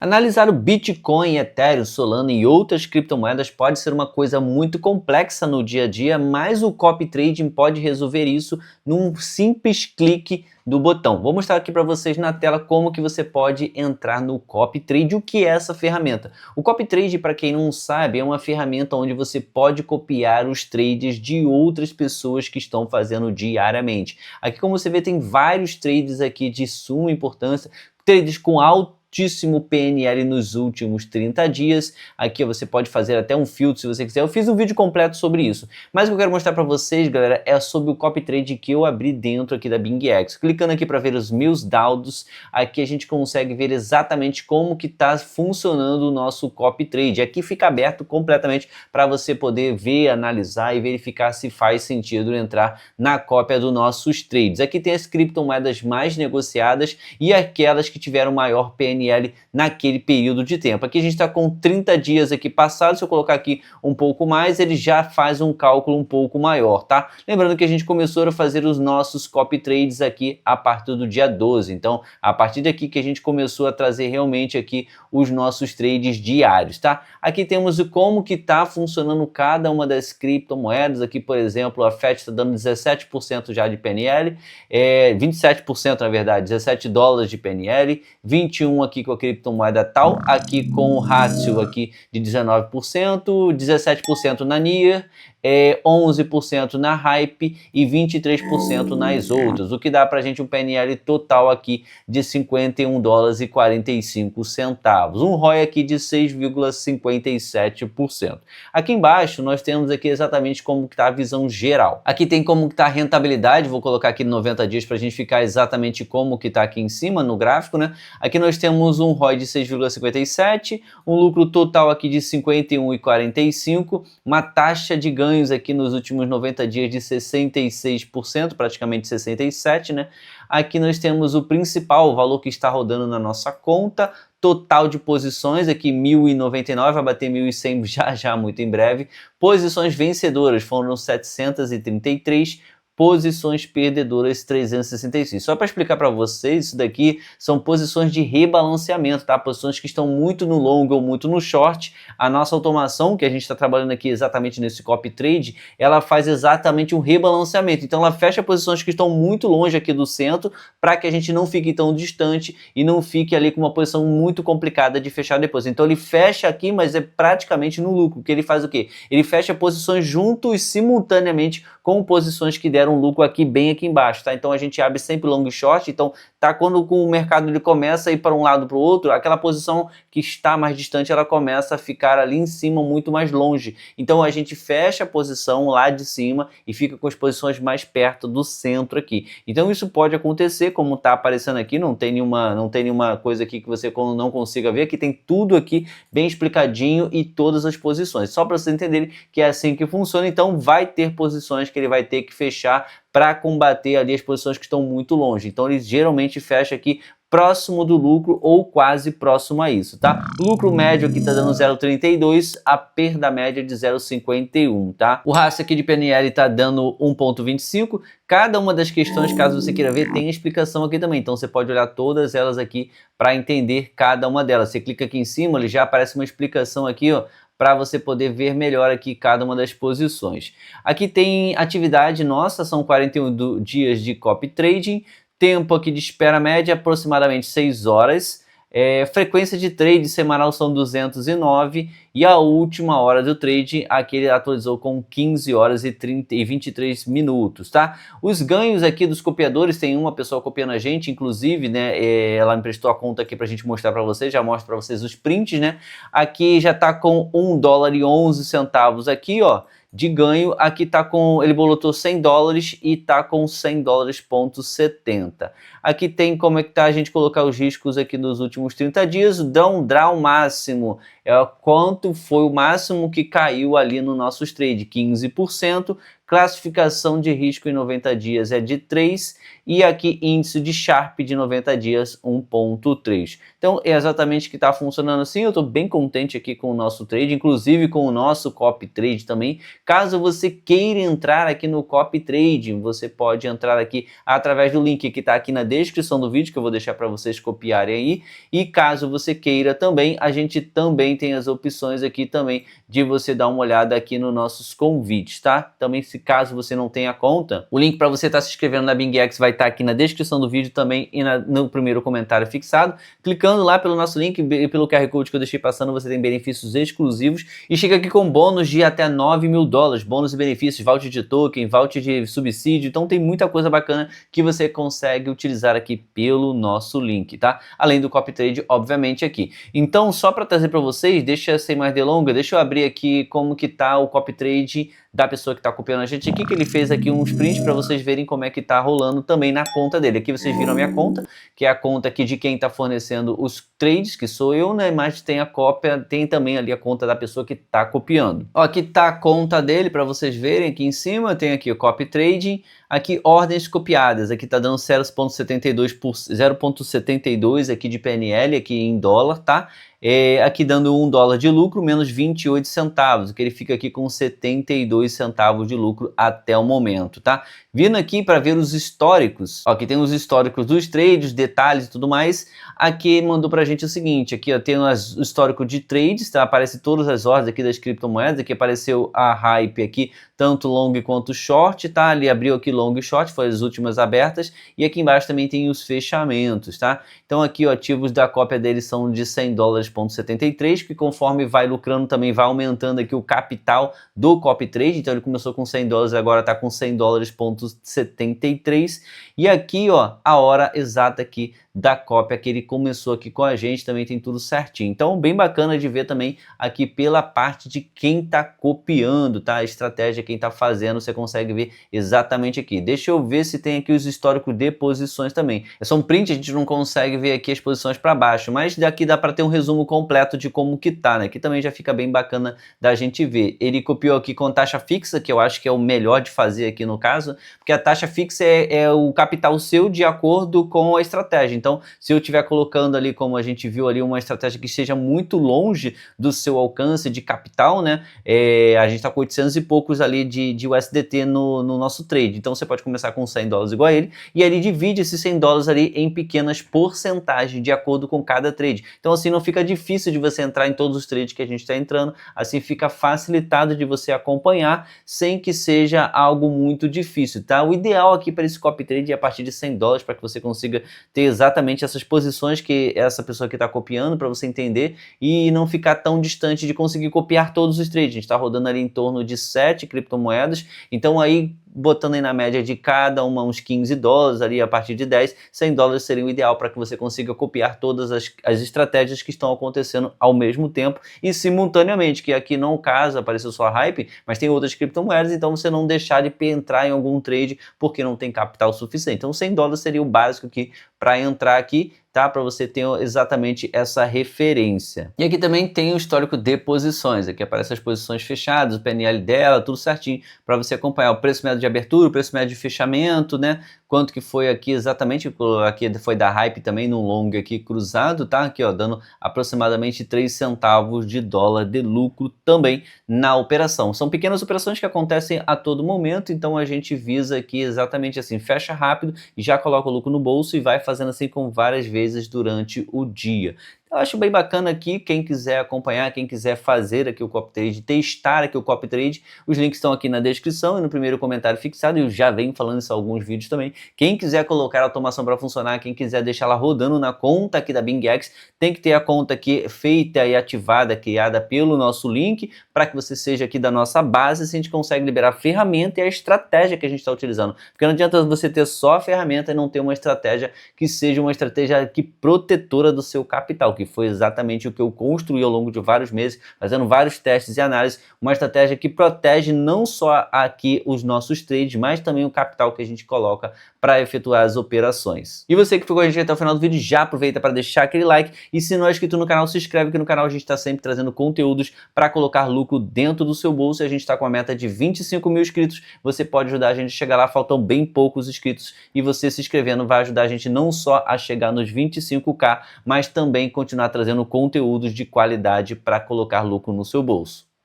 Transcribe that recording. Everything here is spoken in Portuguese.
Analisar o Bitcoin, Ethereum, Solana e outras criptomoedas pode ser uma coisa muito complexa no dia a dia, mas o copy trading pode resolver isso num simples clique do botão. Vou mostrar aqui para vocês na tela como que você pode entrar no copy trade, o que é essa ferramenta. O copy trade, para quem não sabe, é uma ferramenta onde você pode copiar os trades de outras pessoas que estão fazendo diariamente. Aqui, como você vê, tem vários trades aqui de suma importância, trades com altíssimo PNL nos últimos 30 dias. Aqui você pode fazer até um filtro se você quiser. Eu fiz um vídeo completo sobre isso. Mas o que eu quero mostrar para vocês, galera, é sobre o copy trade que eu abri dentro aqui da BingX. Clicando aqui para ver os meus dados, aqui a gente consegue ver exatamente como que está funcionando o nosso copy trade. Aqui fica aberto completamente para você poder ver, analisar e verificar se faz sentido entrar na cópia dos nossos trades. Aqui tem as criptomoedas mais negociadas e aquelas que tiveram maior PNL naquele período de tempo. Aqui a gente está com 30 dias aqui passados. Se eu colocar aqui um pouco mais, ele já faz um cálculo um pouco maior, tá? Lembrando que a gente começou a fazer os nossos copy trades aqui a partir do dia 12. Então, a partir daqui que a gente começou a trazer realmente aqui os nossos trades diários, tá? Aqui temos como que está funcionando cada uma das criptomoedas. Aqui, por exemplo, a FET está dando 17% já de PNL, 27% na verdade, 17 dólares de PNL, 21 aqui com a criptomoeda tal, aqui com o rácio aqui de 19%, 17% na NIR, 11% na Hype e 23% nas outras, o que dá pra gente um PNL total aqui de 51 dólares e 45 centavos, um ROI aqui de 6,57%. Aqui embaixo nós temos aqui exatamente como que tá a visão geral. Aqui tem como que tá a rentabilidade, vou colocar aqui 90 dias pra gente ficar exatamente como que tá aqui em cima no gráfico, né? Aqui nós temos um ROI de 6,57, um lucro total aqui de 51,45, uma taxa de ganhos aqui nos últimos 90 dias de 66%, praticamente 67%, né? Aqui nós temos o principal, o valor que está rodando na nossa conta, total de posições aqui 1.099, vai bater 1.100 já muito em breve. Posições vencedoras foram 733, posições perdedoras 366. Só para explicar para vocês, isso daqui são posições de rebalanceamento, tá? Posições que estão muito no long ou muito no short. A nossa automação, que a gente está trabalhando aqui exatamente nesse copy trade, ela faz exatamente um rebalanceamento. Então ela fecha posições que estão muito longe aqui do centro, para que a gente não fique tão distante e não fique ali com uma posição muito complicada de fechar depois. Então ele fecha aqui, mas é praticamente no lucro, que ele faz o quê? Ele fecha posições juntos simultaneamente com posições que deram um lucro aqui bem aqui embaixo, tá? Então a gente abre sempre long e short, então tá quando o mercado ele começa a ir para um lado para o outro, aquela posição que está mais distante, ela começa a ficar ali em cima muito mais longe. Então a gente fecha a posição lá de cima e fica com as posições mais perto do centro aqui. Então isso pode acontecer, como tá aparecendo aqui, não tem nenhuma coisa aqui que você não consiga ver, aqui tem tudo aqui bem explicadinho e todas as posições, só para vocês entenderem que é assim que funciona. Então vai ter posições que ele vai ter que fechar para combater ali as posições que estão muito longe. Então ele geralmente fecha aqui próximo do lucro ou quase próximo a isso, tá? O lucro médio aqui tá dando 0,32, a perda média de 0,51, tá? O rácio aqui de PNL tá dando 1,25. Cada uma das questões, caso você queira ver, tem explicação aqui também. Então você pode olhar todas elas aqui para entender cada uma delas. Você clica aqui em cima, ele já aparece uma explicação aqui, ó, para você poder ver melhor aqui cada uma das posições. Aqui tem atividade nossa, são 41 dias de copy trading, tempo aqui de espera média aproximadamente 6 horas, frequência de trade semanal são 209 e a última hora do trade aqui ele atualizou com 15 horas e 23 minutos, tá? Os ganhos aqui dos copiadores, tem uma pessoa copiando a gente, inclusive, né, ela me prestou a conta aqui pra gente mostrar pra vocês, já mostro pra vocês os prints, né? Aqui já tá com 1 dólar e 11 centavos aqui, ó, de ganho. Aqui tá com, ele botou 100 dólares e tá com 100 dólares,70. Aqui tem como é que tá a gente colocar os riscos aqui nos últimos 30 dias. O draw máximo é quanto foi o máximo que caiu ali no nossos trade, 15%. Classificação de risco em 90 dias é de 3 e aqui índice de Sharpe de 90 dias 1.3. Então é exatamente o que está funcionando assim. Eu estou bem contente aqui com o nosso trade, inclusive com o nosso copy trade também. Caso você queira entrar aqui no copy trading, você pode entrar aqui através do link que está aqui na descrição do vídeo, que eu vou deixar para vocês copiarem aí. E caso você queira também, a gente também tem as opções aqui também de você dar uma olhada aqui nos nossos convites, tá? Também se caso você não tenha conta, o link para você estar se inscrevendo na BingX vai estar aqui na descrição do vídeo também e no primeiro comentário fixado. Clicando lá pelo nosso link e pelo QR Code que eu deixei passando, você tem benefícios exclusivos e chega aqui com bônus de até $9.000, bônus e benefícios, voucher de token, voucher de subsídio, então tem muita coisa bacana que você consegue utilizar aqui pelo nosso link, tá? Além do copy trade, obviamente, aqui. Então, só para trazer para vocês, deixa sem mais delongas, deixa eu abrir aqui como que tá o copy trade da pessoa que está copiando a gente aqui, que ele fez aqui uns prints para vocês verem como é que tá rolando também na conta dele. Aqui vocês viram a minha conta, que é a conta aqui de quem está fornecendo os trades, que sou eu, né? Mas tem a cópia, tem também ali a conta da pessoa que está copiando. Ó, aqui tá a conta dele para vocês verem aqui em cima, tem aqui o copy trading, aqui ordens copiadas, aqui tá dando 0,72 aqui de PNL, aqui em dólar, tá? Aqui dando $1 de lucro, menos 28 centavos, que ele fica aqui com 72 centavos de lucro até o momento, tá? Vindo aqui para ver os históricos, ó, aqui tem os históricos dos trades, detalhes e tudo mais. Aqui mandou pra gente o seguinte, aqui ó, tem o histórico de trades, tá? Aparece todas as ordens aqui das criptomoedas, aqui apareceu a hype aqui, tanto long quanto short, tá? Ali abriu aqui long e short, foi as últimas abertas, e aqui embaixo também tem os fechamentos, tá? Então aqui os ativos da cópia dele são de $100,73, que conforme vai lucrando também vai aumentando aqui o capital do copy trade, então ele começou com $100, agora tá com $100,73, e aqui ó, a hora exata aqui da cópia que ele começou aqui com a gente, também tem tudo certinho. Então bem bacana de ver também aqui pela parte de quem tá copiando, tá? A estratégia, quem tá fazendo, você consegue ver exatamente aqui. Deixa eu ver se tem aqui os históricos de posições também. É só um print, a gente não consegue ver aqui as posições para baixo, mas daqui dá para ter um resumo completo de como que tá, né? Aqui também já fica bem bacana da gente ver. Ele copiou aqui com taxa fixa, que eu acho que é o melhor de fazer aqui no caso, porque a taxa fixa é o capital seu de acordo com a estratégia. Então, se eu estiver colocando ali, como a gente viu ali, uma estratégia que esteja muito longe do seu alcance de capital, né? A gente está com 800 e poucos ali de USDT no nosso trade. Então, você pode começar com $100 igual a ele, e ele divide esses $100 ali em pequenas porcentagens de acordo com cada trade. Então, assim, não fica difícil de você entrar em todos os trades que a gente está entrando, assim fica facilitado de você acompanhar sem que seja algo muito difícil, tá? O ideal aqui para esse copy trade é a partir de $100 para que você consiga ter exatamente essas posições que essa pessoa que está copiando, para você entender e não ficar tão distante de conseguir copiar todos os trades. A gente está rodando ali em torno de 7 criptomoedas, então aí botando aí na média de cada uma uns $15, ali a partir de 10, $100 seria o ideal para que você consiga copiar todas as estratégias que estão acontecendo ao mesmo tempo e simultaneamente, que aqui não caso, apareceu só a hype, mas tem outras criptomoedas, então você não deixar de entrar em algum trade porque não tem capital suficiente. Então $100 seria o básico aqui para entrar aqui, tá? Para você ter exatamente essa referência. E aqui também tem o histórico de posições, aqui aparecem as posições fechadas, o PNL dela, tudo certinho para você acompanhar o preço médio de abertura, o preço médio de fechamento, né? Quanto que foi aqui exatamente, aqui foi da hype também no long aqui cruzado, tá? Aqui ó, dando aproximadamente 3 centavos de dólar de lucro também na operação. São pequenas operações que acontecem a todo momento, então a gente visa aqui exatamente assim, fecha rápido e já coloca o lucro no bolso e vai fazendo assim com várias vezes durante o dia. Eu acho bem bacana aqui, quem quiser acompanhar, quem quiser fazer aqui o copy trade, testar aqui o copy trade, os links estão aqui na descrição e no primeiro comentário fixado, e eu já venho falando isso em alguns vídeos também. Quem quiser colocar a automação para funcionar, quem quiser deixar ela rodando na conta aqui da BingX, tem que ter a conta aqui feita e ativada, criada pelo nosso link, para que você seja aqui da nossa base, se a gente consegue liberar a ferramenta e a estratégia que a gente está utilizando. Porque não adianta você ter só a ferramenta e não ter uma estratégia que seja uma estratégia aqui protetora do seu capital, que foi exatamente o que eu construí ao longo de vários meses, fazendo vários testes e análises, uma estratégia que protege não só aqui os nossos trades, mas também o capital que a gente coloca para efetuar as operações. E você que ficou com a gente até o final do vídeo, já aproveita para deixar aquele like, e se não é inscrito no canal, se inscreve, que no canal a gente está sempre trazendo conteúdos para colocar lucro dentro do seu bolso, e a gente está com a meta de 25 mil inscritos. Você pode ajudar a gente a chegar lá, faltam bem poucos inscritos, e você se inscrevendo vai ajudar a gente não só a chegar nos 25k, mas também continuar trazendo conteúdos de qualidade para colocar lucro no seu bolso.